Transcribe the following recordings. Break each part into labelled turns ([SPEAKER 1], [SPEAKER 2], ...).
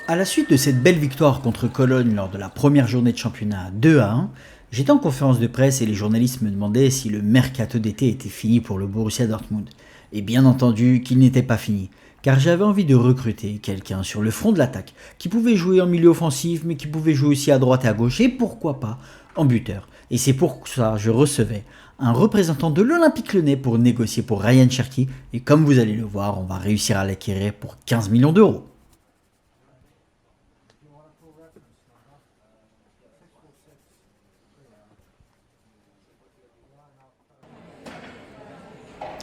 [SPEAKER 1] À la suite de cette belle victoire contre Cologne lors de la première journée de championnat 2-1, j'étais en conférence de presse et les journalistes me demandaient si le mercato d'été était fini pour le Borussia Dortmund. Et bien entendu qu'il n'était pas fini, car j'avais envie de recruter quelqu'un sur le front de l'attaque, qui pouvait jouer en milieu offensif, mais qui pouvait jouer aussi à droite et à gauche, et pourquoi pas en buteur. Et c'est pour ça que je recevais un représentant de l'Olympique Lyonnais pour négocier pour Ryan Cherki, et comme vous allez le voir, on va réussir à l'acquérir pour 15 millions d'euros.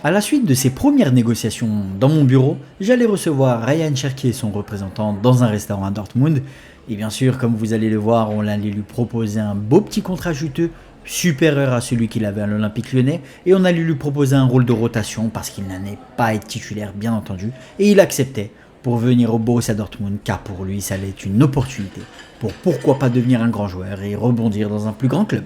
[SPEAKER 1] À la suite de ces premières négociations dans mon bureau, j'allais recevoir Ryan Cherki et son représentant dans un restaurant à Dortmund. Et bien sûr, comme vous allez le voir, on allait lui proposer un beau petit contrat juteux, supérieur à celui qu'il avait à l'Olympique Lyonnais, et on allait lui proposer un rôle de rotation parce qu'il n'allait pas être titulaire, bien entendu, et il acceptait pour venir au Borussia Dortmund, car pour lui, ça allait être une opportunité pour pourquoi pas devenir un grand joueur et rebondir dans un plus grand club.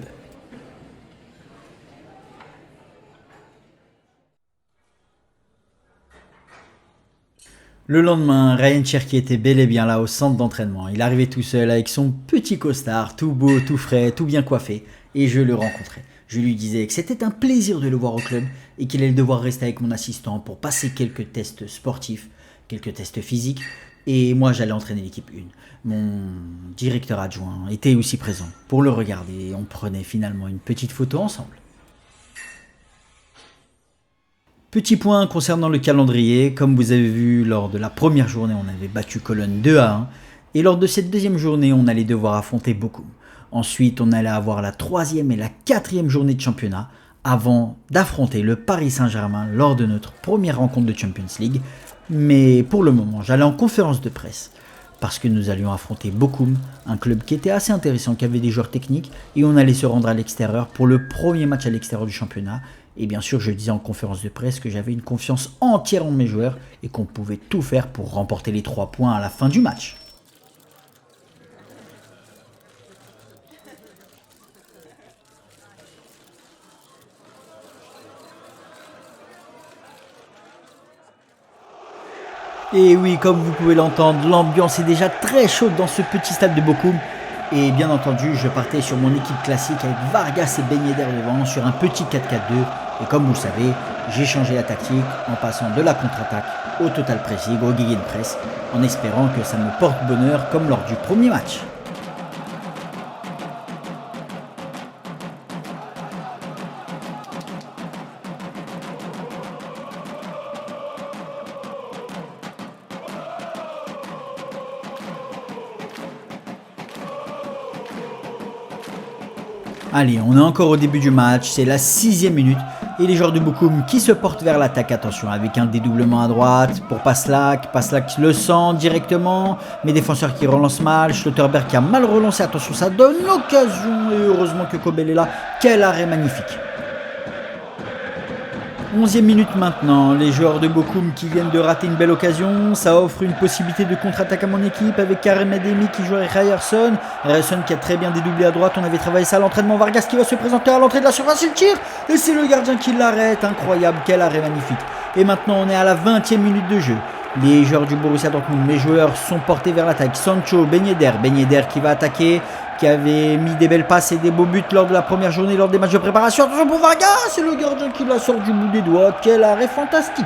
[SPEAKER 1] Le lendemain, Ryan Cherki était bel et bien là au centre d'entraînement. Il arrivait tout seul avec son petit costard, tout beau, tout frais, tout bien coiffé, et je le rencontrais. Je lui disais que c'était un plaisir de le voir au club et qu'il allait devoir rester avec mon assistant pour passer quelques tests sportifs, quelques tests physiques, et moi j'allais entraîner l'équipe 1. Mon directeur adjoint était aussi présent pour le regarder et on prenait finalement une petite photo ensemble. Petit point concernant le calendrier, comme vous avez vu lors de la première journée on avait battu Cologne 2-1 et lors de cette deuxième journée on allait devoir affronter Bochum. Ensuite on allait avoir la troisième et la quatrième journée de championnat avant d'affronter le Paris Saint-Germain lors de notre première rencontre de Champions League. Mais pour le moment j'allais en conférence de presse parce que nous allions affronter Bochum, un club qui était assez intéressant, qui avait des joueurs techniques, et on allait se rendre à l'extérieur pour le premier match à l'extérieur du championnat. Et bien sûr, je disais en conférence de presse que j'avais une confiance entière en mes joueurs et qu'on pouvait tout faire pour remporter les 3 points à la fin du match. Et oui, comme vous pouvez l'entendre, l'ambiance est déjà très chaude dans ce petit stade de Bochum. Et bien entendu, je partais sur mon équipe classique avec Vargas et Ben Yedder devant sur un petit 4-4-2. Et comme vous le savez, j'ai changé la tactique en passant de la contre-attaque au total pressing, au gegenpress, en espérant que ça me porte bonheur comme lors du premier match. Allez, on est encore au début du match, c'est la 6e minute et les joueurs de Bochum qui se portent vers l'attaque, attention, avec un dédoublement à droite pour Passlack le sent directement, mes défenseurs qui relancent mal, Schlotterberg qui a mal relancé, attention, ça donne l'occasion et heureusement que Kobel est là, quel arrêt magnifique. 11e minute maintenant, les joueurs de Bochum qui viennent de rater une belle occasion, ça offre une possibilité de contre-attaque à mon équipe avec Karim Ademi qui joue avec Ryerson qui a très bien dédoublé à droite, on avait travaillé ça à l'entraînement, Vargas qui va se présenter à l'entrée de la surface, il tire et c'est le gardien qui l'arrête, incroyable, quel arrêt magnifique. Et maintenant on est à la 20e minute de jeu. Les joueurs du Borussia Dortmund, mes joueurs sont portés vers l'attaque. Sancho, Ben Yedder qui va attaquer, qui avait mis des belles passes et des beaux buts lors de la première journée, lors des matchs de préparation. Attention pour Vargas, c'est le gardien qui la sort du bout des doigts. Quel arrêt fantastique!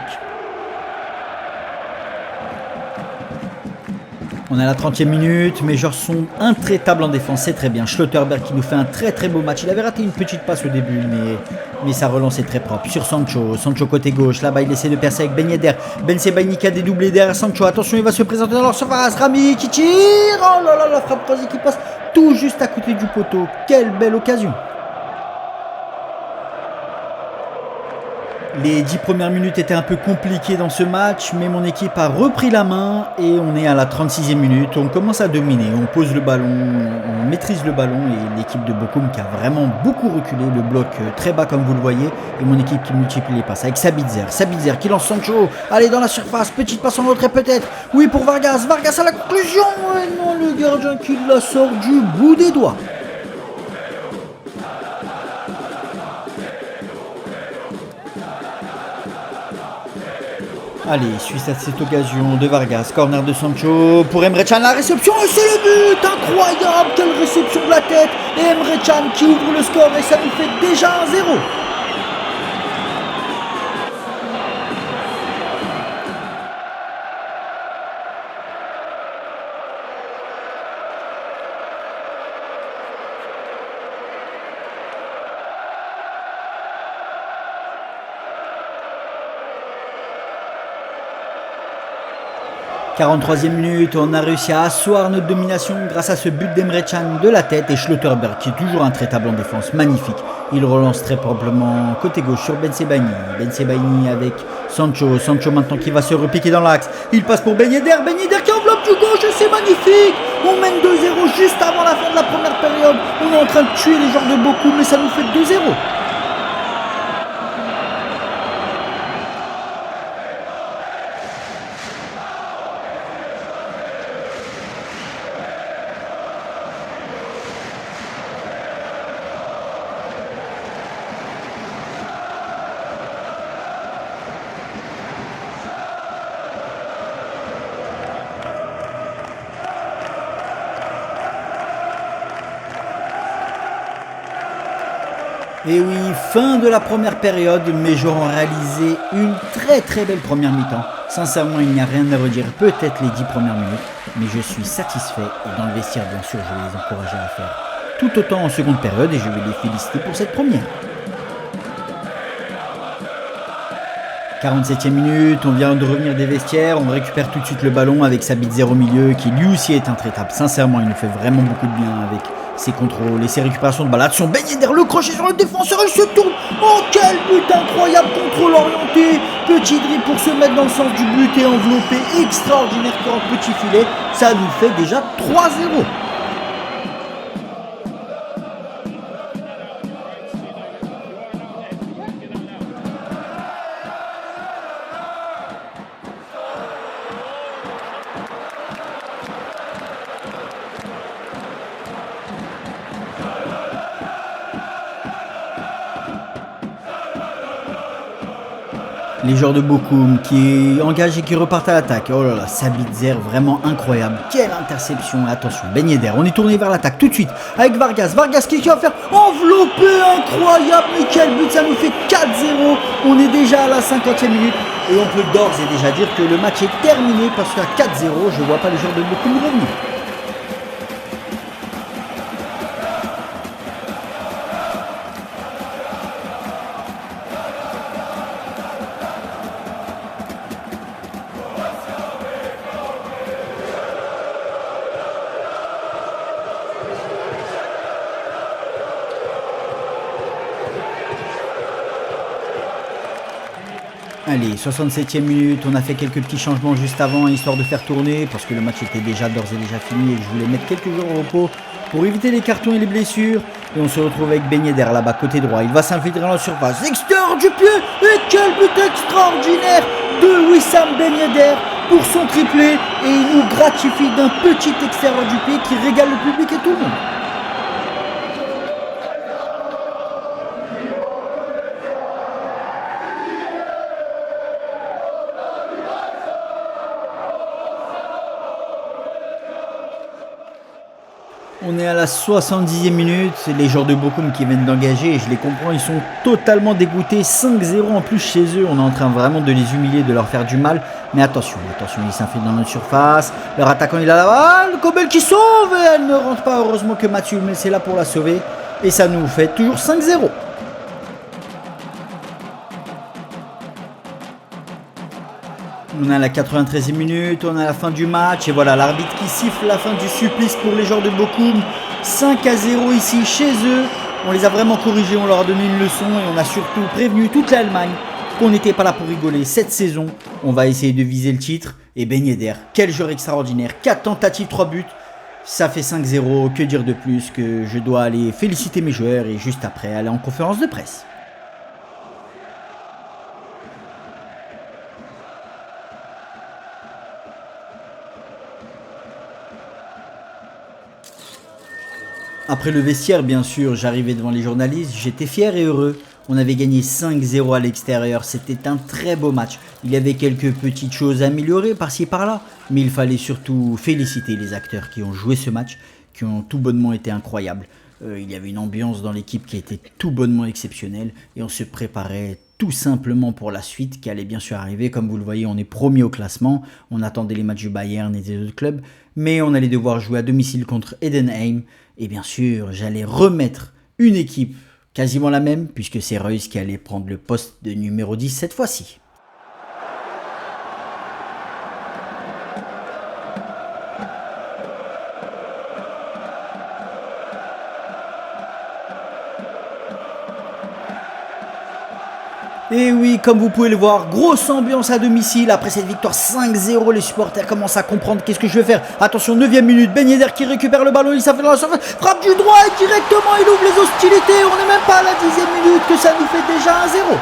[SPEAKER 1] On est à la 30e minute, mes joueurs sont intraitables en défense, c'est très bien. Schlotterberg qui nous fait un très très beau match. Il avait raté une petite passe au début, mais sa relance est très propre. Sur Sancho côté gauche, là-bas il essaie de percer avec Ben Yedder. Ben Sebaini qui a dédoublé derrière Sancho. Attention, il va se présenter dans leur surface. Rami qui tire. Oh là là, la frappe croisée qui passe tout juste à côté du poteau. Quelle belle occasion! Les 10 premières minutes étaient un peu compliquées dans ce match, mais mon équipe a repris la main et on est à la 36e minute. On commence à dominer, on pose le ballon, on maîtrise le ballon et l'équipe de Bochum qui a vraiment beaucoup reculé, le bloc très bas comme vous le voyez, et mon équipe qui multiplie les passes avec Sabitzer qui lance Sancho, allez dans la surface, petite passe en retrait peut-être, oui pour Vargas à la conclusion, et non le gardien qui la sort du bout des doigts. Allez, suite à cette occasion de Vargas, corner de Sancho pour Emre Can, la réception et c'est le but. Incroyable, quelle réception de la tête. Et Emre Can qui ouvre le score et ça nous fait déjà 1-0. 43e minute, on a réussi à asseoir notre domination grâce à ce but d'Emre Can de la tête et Schlotterberg qui est toujours intraitable en défense, magnifique. Il relance très probablement côté gauche sur Ben Sebaini. Ben Sebaini avec Sancho. Sancho maintenant qui va se repiquer dans l'axe. Il passe pour Ben Yedder. Ben Yedder qui enveloppe du gauche et c'est magnifique. On mène 2-0 juste avant la fin de la première période. On est en train de tuer les joueurs de Bochum mais ça nous fait 2-0. Et oui, fin de la première période, mes joueurs ont réalisé une très belle première mi-temps. Sincèrement, il n'y a rien à redire, peut-être les 10 premières minutes, mais je suis satisfait et dans le vestiaire, bien sûr, je vais les encourager à faire tout autant en seconde période et je vais les féliciter pour cette première. 47e minute, on vient de revenir des vestiaires, on récupère tout de suite le ballon avec Sabitzer au milieu qui lui aussi est intraitable. Sincèrement, il nous fait vraiment beaucoup de bien avec ses contrôles et ses récupérations de balles. Attention, Ben Yedder, le crochet sur le défenseur, il se tourne. Oh, quel but incroyable, contrôle orienté. Petit dribble pour se mettre dans le sens du but et enveloppé. Extraordinaire pour un petit filet. Ça nous fait déjà 3-0. Les joueurs de Bochum qui engagent et qui repartent à l'attaque. Oh là là, Sabitzer, vraiment incroyable. Quelle interception. Attention, Ben Yedder, on est tourné vers l'attaque tout de suite avec Vargas. Vargas qui va faire enveloppé, incroyable. Mais quel but, ça nous fait 4-0. On est déjà à la 50e minute. Et on peut d'ores et déjà dire que le match est terminé parce qu'à 4-0, je ne vois pas les joueurs de Bochum revenir. Allez, 67e minute, on a fait quelques petits changements juste avant, histoire de faire tourner, parce que le match était déjà d'ores et déjà fini et que je voulais mettre quelques jours au repos pour éviter les cartons et les blessures. Et on se retrouve avec Ben Yedder là-bas, côté droit. Il va s'infiltrer dans la surface. Extérieur du pied. Et quel but extraordinaire de Wissam Ben Yedder pour son triplé. Et il nous gratifie d'un petit extérieur du pied qui régale le public et tout le monde. On est à la 70e minute, les joueurs de Bochum qui viennent d'engager, et je les comprends, ils sont totalement dégoûtés, 5-0 en plus chez eux, on est en train vraiment de les humilier, de leur faire du mal, mais attention, ils s'infiltrent dans notre surface, leur attaquant il a la balle, Kobel qui sauve, et elle ne rentre pas, heureusement que Mathieu Hummels est là pour la sauver, et ça nous fait toujours 5-0. On est à la 93e minute, on est à la fin du match et voilà l'arbitre qui siffle la fin du supplice pour les joueurs de Bochum. 5-0 ici chez eux. On les a vraiment corrigés, on leur a donné une leçon et on a surtout prévenu toute l'Allemagne qu'on n'était pas là pour rigoler. Cette saison, on va essayer de viser le titre. Et Ben Yedder, quel joueur extraordinaire. 4 tentatives, 3 buts. Ça fait 5-0, que dire de plus que je dois aller féliciter mes joueurs et juste après aller en conférence de presse. Après le vestiaire, bien sûr, j'arrivais devant les journalistes, j'étais fier et heureux. On avait gagné 5-0 à l'extérieur, c'était un très beau match. Il y avait quelques petites choses à améliorer par-ci par-là, mais il fallait surtout féliciter les acteurs qui ont joué ce match, qui ont tout bonnement été incroyables. Il y avait une ambiance dans l'équipe qui était tout bonnement exceptionnelle et on se préparait tout simplement pour la suite qui allait bien sûr arriver. Comme vous le voyez, on est premier au classement, on attendait les matchs du Bayern et des autres clubs, mais on allait devoir jouer à domicile contre Edenheim et bien sûr, j'allais remettre une équipe quasiment la même puisque c'est Reus qui allait prendre le poste de numéro 10 cette fois-ci. Et oui, comme vous pouvez le voir, grosse ambiance à domicile. Après cette victoire 5-0, les supporters commencent à comprendre qu'est-ce que je vais faire. Attention, 9ème minute, Ben Yedder qui récupère le ballon, il s'affile dans la surface, frappe du droit et directement il ouvre les hostilités. On n'est même pas à la 10ème minute que ça nous fait déjà 1-0.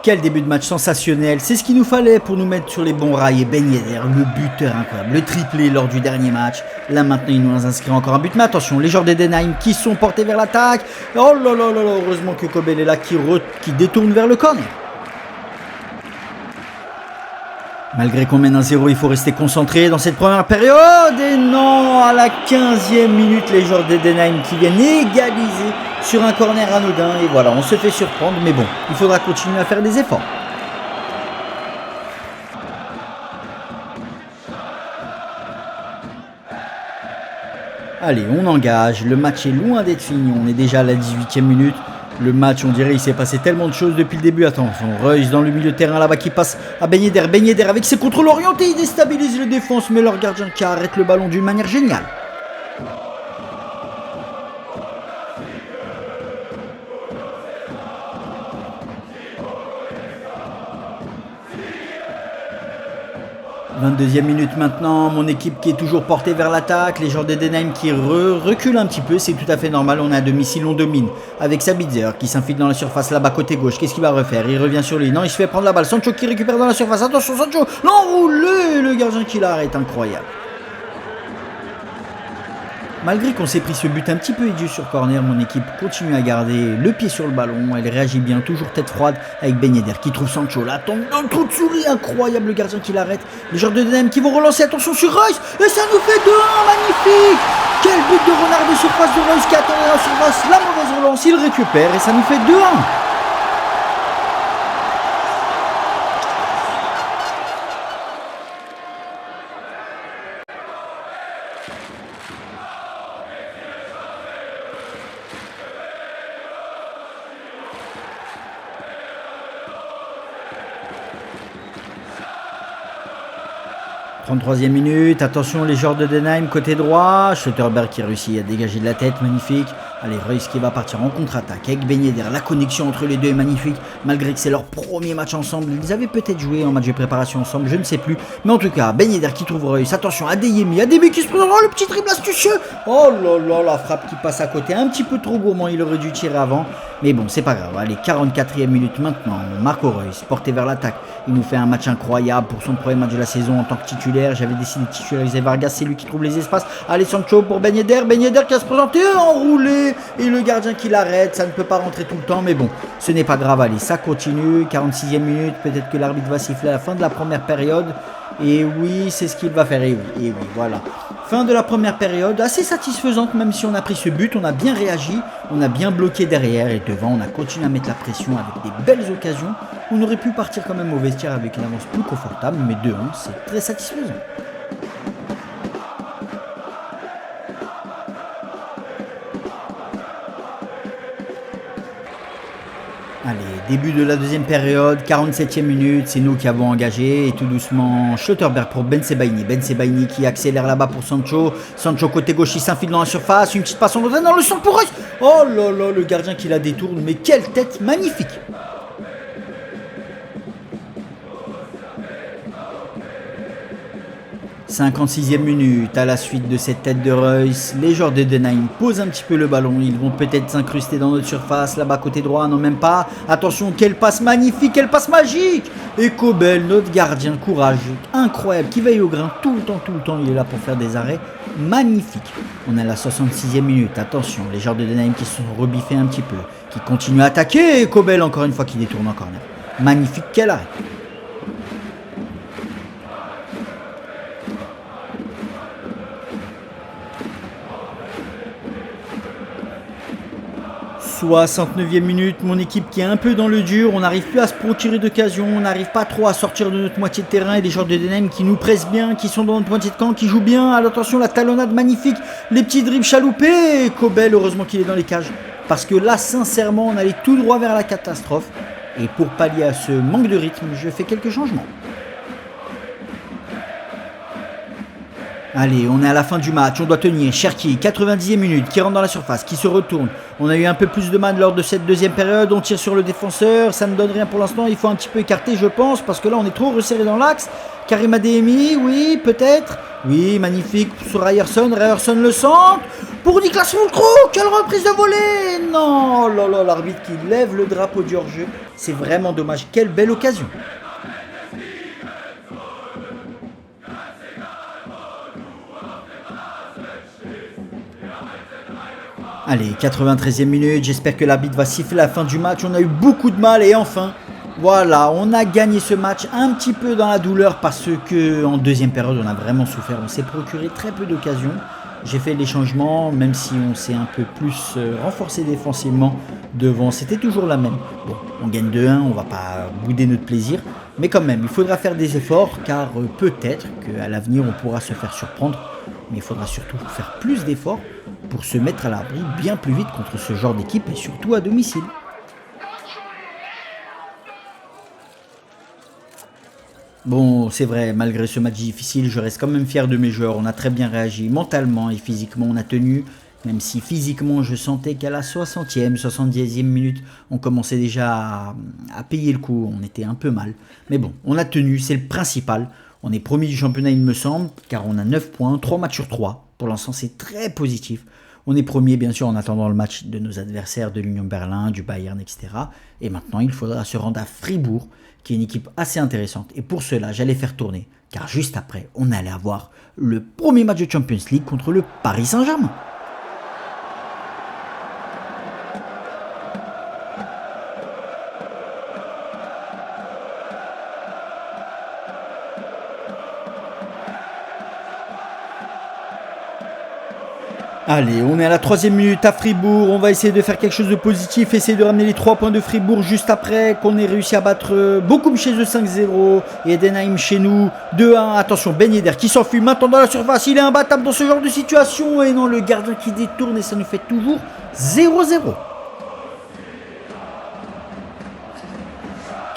[SPEAKER 1] Quel début de match sensationnel, c'est ce qu'il nous fallait pour nous mettre sur les bons rails. Et Ben Yedder, le buteur incroyable, le triplé lors du dernier match. Là maintenant il nous inscrit encore un but, mais attention, les joueurs d'Edenheim qui sont portés vers l'attaque. Oh là là là là, heureusement que Kobel est là qui détourne vers le corner. Malgré qu'on mène 1-0, il faut rester concentré dans cette première période. Et non, à la 15e minute, les joueurs d'Edenheim qui viennent égaliser sur un corner anodin. Et voilà, on se fait surprendre, mais bon, il faudra continuer à faire des efforts. Allez, on engage, le match est loin d'être fini, on est déjà à la 18e minute. Le match, on dirait, il s'est passé tellement de choses depuis le début. Attention, Reus dans le milieu de terrain là-bas qui passe à Ben Yedder. Ben Yedder avec ses contrôles orientés, il déstabilise le défense, mais leur gardien qui arrête le ballon d'une manière géniale. « 22e minute maintenant, mon équipe qui est toujours portée vers l'attaque, les joueurs d'Edenheim qui reculent un petit peu, c'est tout à fait normal, on est à domicile, on domine. Avec Sabitzer qui s'infile dans la surface là-bas côté gauche, qu'est-ce qu'il va refaire? Il revient sur lui, non il se fait prendre la balle, Sancho qui récupère dans la surface, attention Sancho, l'enroulé, le gardien qui l'arrête, incroyable. Malgré qu'on s'est pris ce but un petit peu idiot sur corner, mon équipe continue à garder le pied sur le ballon. Elle réagit bien, toujours tête froide avec Ben Yedder qui trouve Sancho. Là, tombe dans le trou de souris, incroyable le gardien qui l'arrête. Les joueurs de Denem qui vont relancer, attention sur Reus. Et ça nous fait 2-1, magnifique. Quel but de renard de surface de Reus qui attendait la surface. La mauvaise relance, il récupère et ça nous fait 2-1. Troisième minute, attention les joueurs de Denheim côté droit, Schlotterberg qui réussit à dégager de la tête, magnifique. Allez, Reus qui va partir en contre-attaque avec Ben Yedder, la connexion entre les deux est magnifique, malgré que c'est leur premier match ensemble, ils avaient peut-être joué en match de préparation ensemble, je ne sais plus, mais en tout cas, Ben Yedder qui trouve Reus, attention, Adeyemi qui se présente, oh le petit dribble astucieux, oh là là, la frappe qui passe à côté, un petit peu trop gourmand, il aurait dû tirer avant, mais bon, c'est pas grave, allez, 44e minute maintenant, Marco Reus, porté vers l'attaque, il nous fait un match incroyable pour son premier match de la saison en tant que titulaire, j'avais décidé de titulariser Vargas, c'est lui qui trouve les espaces, allez Sancho pour Ben Yedder qui va se présenter, enroulé, et le gardien qui l'arrête, ça ne peut pas rentrer tout le temps, mais bon, ce n'est pas grave, allez, ça continue, 46e minute, peut-être que l'arbitre va siffler à la fin de la première période, et oui, c'est ce qu'il va faire, et oui, voilà. Fin de la première période, assez satisfaisante, même si on a pris ce but, on a bien réagi, on a bien bloqué derrière, et devant, on a continué à mettre la pression avec des belles occasions, on aurait pu partir quand même au vestiaire avec une avance plus confortable, mais 2-1, c'est très satisfaisant. Allez, début de la deuxième période, 47e minute, c'est nous qui avons engagé, et tout doucement, Schlotterberg pour Ben Sebaini qui accélère là-bas pour Sancho, Sancho côté gauche, il s'infile dans la surface, une petite passe en retrait dans le centre pour Reus, oh là là, le gardien qui la détourne, mais quelle tête magnifique. 56e minute, à la suite de cette tête de Reus, les joueurs de Denheim posent un petit peu le ballon, ils vont peut-être s'incruster dans notre surface, là-bas côté droit, non même pas, attention, quelle passe magnifique, quelle passe magique. Et Kobel, notre gardien courageux, incroyable, qui veille au grain tout le temps, il est là pour faire des arrêts magnifiques. On est à la 66e minute, attention, les joueurs de Denheim qui se sont rebiffés un petit peu, qui continuent à attaquer, et Kobel encore une fois qui détourne en corner. Magnifique, quel arrêt. Soit 69e minute, mon équipe qui est un peu dans le dur, on n'arrive plus à se procurer d'occasion, on n'arrive pas trop à sortir de notre moitié de terrain et des joueurs de Denheim qui nous pressent bien, qui sont dans notre moitié de camp, qui jouent bien, attention la talonnade magnifique, les petits dribbles chaloupés, et Kobel heureusement qu'il est dans les cages, parce que là sincèrement on allait tout droit vers la catastrophe, et pour pallier à ce manque de rythme, je fais quelques changements. Allez, on est à la fin du match, on doit tenir. Cherki, 90e minute, qui rentre dans la surface, qui se retourne. On a eu un peu plus de mal lors de cette deuxième période, on tire sur le défenseur, ça ne donne rien pour l'instant, il faut un petit peu écarter je pense, parce que là on est trop resserré dans l'axe. Karim Adeyemi, oui, peut-être. Oui, magnifique sur Ryerson, Ryerson le centre. Pour Niklas Füllkrug, quelle reprise de volée. Non, là là, l'arbitre qui lève le drapeau du hors-jeu, c'est vraiment dommage, quelle belle occasion. Allez, 93e minute, j'espère que l'arbitre va siffler la fin du match, on a eu beaucoup de mal et enfin, voilà, on a gagné ce match un petit peu dans la douleur parce que en deuxième période on a vraiment souffert, on s'est procuré très peu d'occasions. J'ai fait les changements, même si on s'est un peu plus renforcé défensivement devant, c'était toujours la même. Bon, on gagne 2-1, on va pas bouder notre plaisir, mais quand même, il faudra faire des efforts car peut-être qu'à l'avenir on pourra se faire surprendre, mais il faudra surtout faire plus d'efforts pour se mettre à l'abri bien plus vite contre ce genre d'équipe et surtout à domicile. Bon, c'est vrai, malgré ce match difficile, je reste quand même fier de mes joueurs. On a très bien réagi mentalement et physiquement, on a tenu. Même si physiquement, je sentais qu'à la 60e, 70e minute, on commençait déjà à payer le coup. On était un peu mal. Mais bon, on a tenu, c'est le principal. On est premier du championnat, il me semble, car on a 9 points, 3 matchs sur 3. Pour l'instant, c'est très positif. On est premier, bien sûr, en attendant le match de nos adversaires de l'Union Berlin, du Bayern, etc. Et maintenant, il faudra se rendre à Fribourg, qui est une équipe assez intéressante. Et pour cela, j'allais faire tourner, car juste après, on allait avoir le premier match de Champions League contre le Paris Saint-Germain. Allez, on est à la 3e minute à Fribourg, on va essayer de faire quelque chose de positif, essayer de ramener les 3 points de Fribourg juste après qu'on ait réussi à battre Bochum chez eux 5-0 et Edenheim chez nous 2-1. Attention, Ben Yedder qui s'enfuit maintenant dans la surface, il est imbattable dans ce genre de situation et non, le gardien qui détourne et ça nous fait toujours 0-0.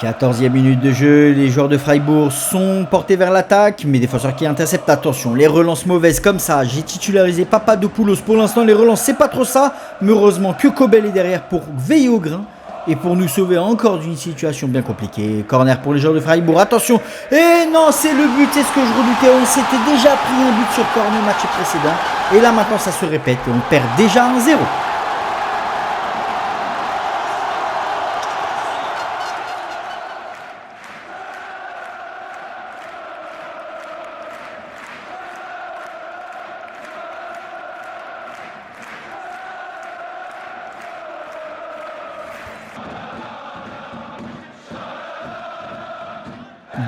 [SPEAKER 1] 14e minute de jeu, les joueurs de Freiburg sont portés vers l'attaque, mais défenseurs qui interceptent, attention, les relances mauvaises comme ça, j'ai titularisé Papadopoulos, pour l'instant les relances c'est pas trop ça, mais heureusement que Kobel est derrière pour veiller au grain, et pour nous sauver encore d'une situation bien compliquée. Corner pour les joueurs de Freiburg, attention, et non c'est le but, c'est ce que je redoutais, on s'était déjà pris un but sur corner match précédent, et là maintenant ça se répète, et on perd déjà 1-0.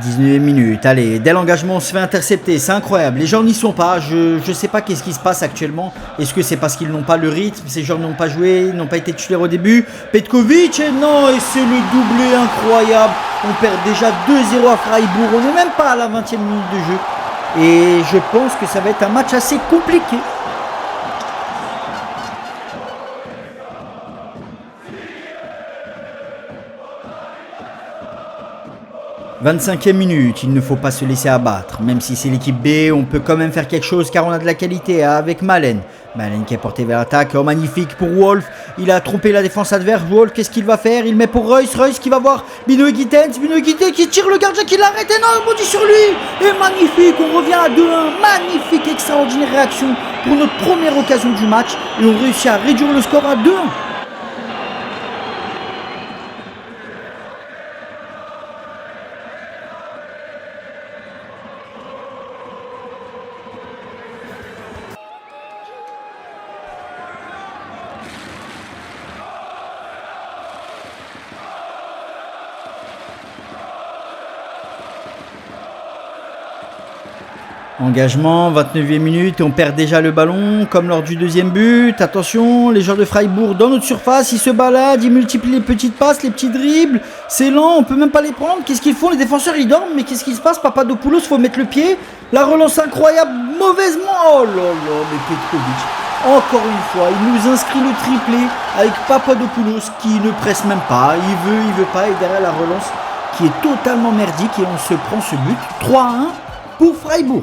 [SPEAKER 1] 19 minutes, allez, dès l'engagement on se fait intercepter, c'est incroyable, les gens n'y sont pas, je sais pas qu'est-ce qui se passe actuellement, est-ce que c'est parce qu'ils n'ont pas le rythme, ces joueurs n'ont pas joué, n'ont pas été titulaires au début, Petkovic, et non, et c'est le doublé incroyable, on perd déjà 2-0 à Freiburg, on n'est même pas à la 20e minute de jeu, et je pense que ça va être un match assez compliqué. 25e minute, il ne faut pas se laisser abattre. Même si c'est l'équipe B, on peut quand même faire quelque chose car on a de la qualité avec Malen. Malen qui est porté vers l'attaque. Oh, magnifique pour Wolf. Il a trompé la défense adverse. Wolf, qu'est-ce qu'il va faire? Il met pour Reus. Reus qui va voir Bino Gittens. Bino Gittens qui tire le gardien qui l'arrête. Et non, il bondit sur lui. Et magnifique, on revient à 2-1. Magnifique, extraordinaire réaction pour notre première occasion du match. Et on réussit à réduire le score à 2-1. Engagement, 29e minute et on perd déjà le ballon comme lors du deuxième but. Attention, les joueurs de Freiburg dans notre surface, ils se baladent, ils multiplient les petites passes, les petits dribbles. C'est lent, on peut même pas les prendre. Qu'est-ce qu'ils font? Les défenseurs ils dorment, mais qu'est-ce qui se passe? Papadopoulos, faut mettre le pied. La relance incroyable, mauvaisement. Oh là là, mais Petkovic. Encore une fois, il nous inscrit le triplé avec Papadopoulos qui ne presse même pas. Il veut pas. Et derrière la relance qui est totalement merdique et on se prend ce but. 3-1 pour Freiburg.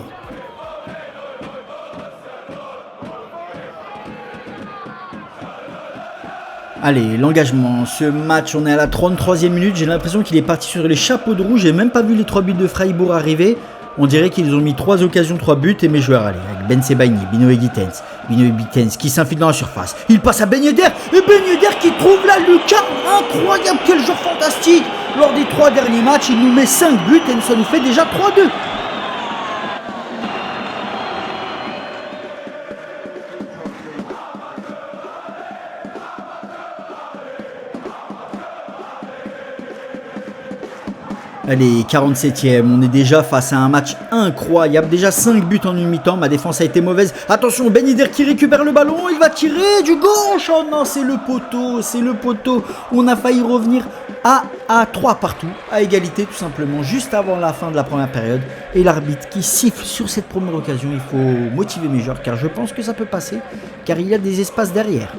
[SPEAKER 1] Allez, l'engagement, ce match, on est à la 33e minute, j'ai l'impression qu'il est parti sur les chapeaux de roue, j'ai même pas vu les 3 buts de Freiburg arriver. On dirait qu'ils ont mis 3 occasions, 3 buts et mes joueurs, allez, avec Ben Sebaini, Bino Gittens qui s'infile dans la surface. Il passe à Ben Yedder et Ben Yedder qui trouve la lucarne, incroyable, quel jeu fantastique. Lors des 3 derniers matchs, il nous met 5 buts et ça nous fait déjà 3-2. Allez, 47e, on est déjà face à un match incroyable. Déjà 5 buts en une mi-temps, ma défense a été mauvaise. Attention, Ben Yedder qui récupère le ballon, il va tirer du gauche. Oh non, c'est le poteau. On a failli revenir à 3 partout, à égalité tout simplement, juste avant la fin de la première période. Et l'arbitre qui siffle sur cette première occasion, il faut motiver mes joueurs car je pense que ça peut passer, car il y a des espaces derrière.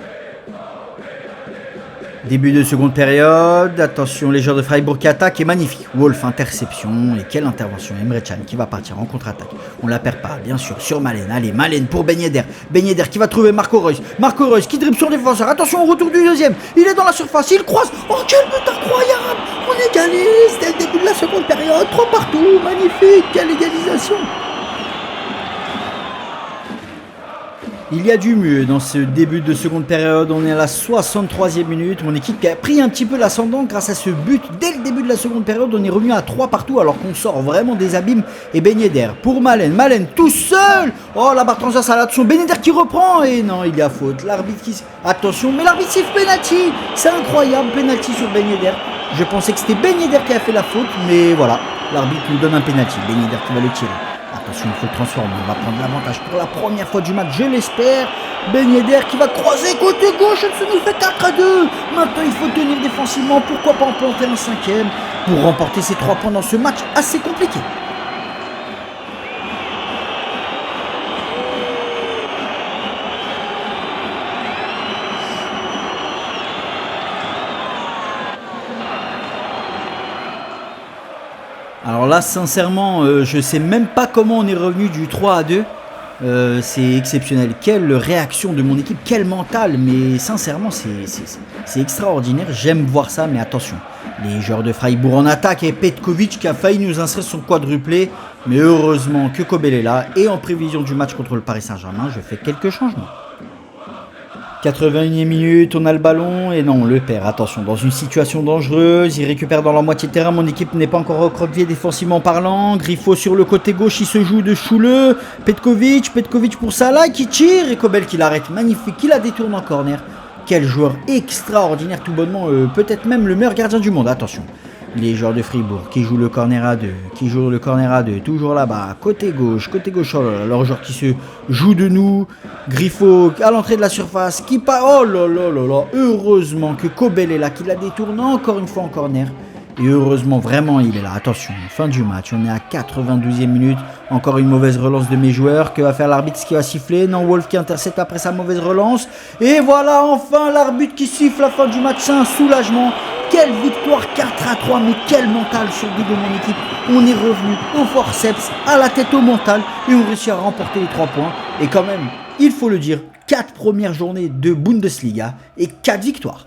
[SPEAKER 1] Début de seconde période, attention les joueurs de Freiburg qui attaquent et magnifique. Wolf interception et quelle intervention. Emre Can qui va partir en contre-attaque. On la perd pas bien sûr sur Malen. Allez Malen pour Ben Yedder. Ben Yedder qui va trouver Marco Reus. Marco Reus qui dribble son défenseur. Attention au retour du deuxième. Il est dans la surface, il croise. Oh quel but incroyable. On égalise dès le début de la seconde période. 3 partout, magnifique, quelle égalisation. Il y a du mieux dans ce début de seconde période, on est à la 63e minute, mon équipe qui a pris un petit peu l'ascendant grâce à ce but. Dès le début de la seconde période, on est revenu à 3 partout alors qu'on sort vraiment des abîmes. Et Ben Yedder pour Malen tout seul. Oh la barre transversale, attention, Ben Yedder qui reprend et non il y a faute. L'arbitre qui... Attention, mais l'arbitre siffle penalty. C'est incroyable, penalty sur Ben Yedder. Je pensais que c'était Ben Yedder qui a fait la faute, mais voilà, l'arbitre nous donne un penalty. Ben Yedder qui va le tirer. Attention, il faut le transformer, on va prendre l'avantage pour la première fois du match, je l'espère. Ben Yedder qui va croiser côté gauche, ça nous fait 4-2. Maintenant, il faut tenir défensivement, pourquoi pas en planter un 5e pour remporter ces 3 points dans ce match assez compliqué. Alors là, sincèrement, je sais même pas comment on est revenu du 3-2. C'est exceptionnel. Quelle réaction de mon équipe, quel mental. Mais sincèrement, c'est extraordinaire. J'aime voir ça, mais attention. Les joueurs de Freiburg en attaque et Petkovic qui a failli nous inscrire son quadruplé. Mais heureusement que Kobel est là. Et en prévision du match contre le Paris Saint-Germain, je fais quelques changements. 81e minute, on a le ballon et non, on le perd. Attention, dans une situation dangereuse, il récupère dans la moitié de terrain. Mon équipe n'est pas encore recroquevillée défensivement parlant. Griffo sur le côté gauche, il se joue de Choule. Petkovic pour Salah qui tire et Kobel qui l'arrête. Magnifique, qui la détourne en corner. Quel joueur extraordinaire, tout bonnement, peut-être même le meilleur gardien du monde. Attention. Les joueurs de Fribourg qui jouent le corner à 2, toujours là-bas, côté gauche, oh là là, leur joueur qui se joue de nous, Griffo à l'entrée de la surface, qui part, oh là là là là, heureusement que Kobel est là, qui la détourne encore une fois en corner, et heureusement vraiment il est là, attention, fin du match, on est à 92e minute, encore une mauvaise relance de mes joueurs, que va faire l'arbitre, ce qui va siffler, non, Wolf qui intercepte après sa mauvaise relance, et voilà enfin l'arbitre qui siffle la fin du match, c'est un soulagement. Quelle victoire 4-3, mais quel mental sur le dos de mon équipe. On est revenu au forceps, à la tête au mental, et on réussit à remporter les 3 points. Et quand même, il faut le dire, 4 premières journées de Bundesliga et 4 victoires.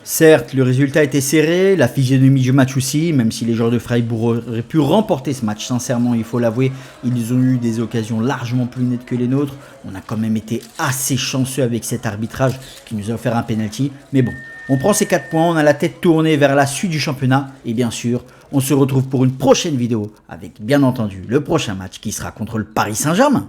[SPEAKER 1] Certes, le résultat était serré, la physionomie du match aussi, même si les joueurs de Freiburg auraient pu remporter ce match, sincèrement, il faut l'avouer, ils ont eu des occasions largement plus nettes que les nôtres. On a quand même été assez chanceux avec cet arbitrage qui nous a offert un penalty, mais bon, on prend ces 4 points, on a la tête tournée vers la suite du championnat, et bien sûr, on se retrouve pour une prochaine vidéo avec bien entendu le prochain match qui sera contre le Paris Saint-Germain.